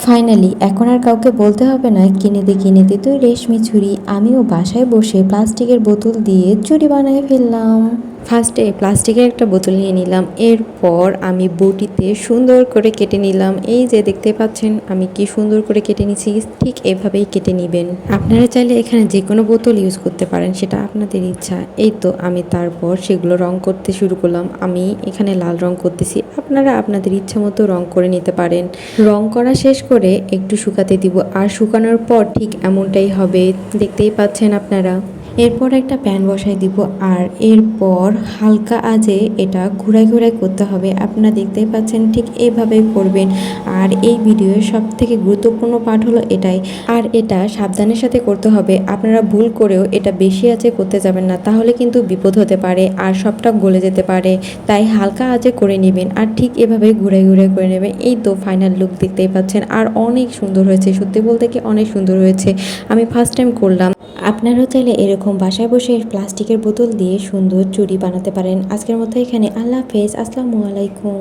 Finally এখন আর কাউকে বলতে হবে না কিনে দে তুই রেশমি ছুরি। আমিও বাসায় বসে প্লাস্টিকের বোতল দিয়ে চুড়ি বানিয়ে ফেললাম। ফার্স্টে প্লাস্টিকের একটা বোতল নিয়ে নিলাম, এরপর আমি বটিতে সুন্দর করে কেটে নিলাম। এই যে দেখতে পাচ্ছেন আমি কি সুন্দর করে কেটে নিছি, ঠিক এভাবেই কেটে নেবেন। আপনারা চাইলে এখানে যে কোনো বোতল ইউজ করতে পারেন, সেটা আপনাদের ইচ্ছা। এই তো আমি তারপর সেগুলো রং করতে শুরু করলাম। আমি এখানে লাল রং করতেছি, আপনারা আপনাদের ইচ্ছা মতো রং করে নিতে পারেন। রং করা শেষ করে একটু শুকাতে দিব, আর শুকানোর পর ঠিক এমনটাই হবে, দেখতেই পাচ্ছেন আপনারা। এরপর একটা প্যান বসাই দিব, আর এরপর হালকা আঁচে এটা ঘুরাই ঘুরাই করতে হবে। আপনারা দেখতেই পাচ্ছেন ঠিক এইভাবেই করবেন। আর এই ভিডিওর সব থেকে গুরুত্বপূর্ণ পার্ট হলো এটাই, আর এটা সাবধানের সাথে করতে হবে। আপনারা ভুল করেও এটা বেশি আঁচে করতে যাবেন না, তাহলে কিন্তু বিপদ হতে পারে আর সবটা গলে যেতে পারে। তাই হালকা আঁচে করে নেবেন, আর ঠিক এভাবে ঘুরাই ঘুরাই করে নেবেন। এই তো ফাইনাল লুক দেখতেই পাচ্ছেন, আর অনেক সুন্দর হয়েছে, সত্যি বলতে কি অনেক সুন্দর হয়েছে। আমি ফার্স্ট টাইম করলাম। আপনারাও চাইলে এরকম বাসায় বসে প্লাস্টিকের বোতল দিয়ে সুন্দর চুড়ি বানাতে পারেন। আজকের মতো এখানে, আল্লাহ হাফেজ, আসসালামু আলাইকুম।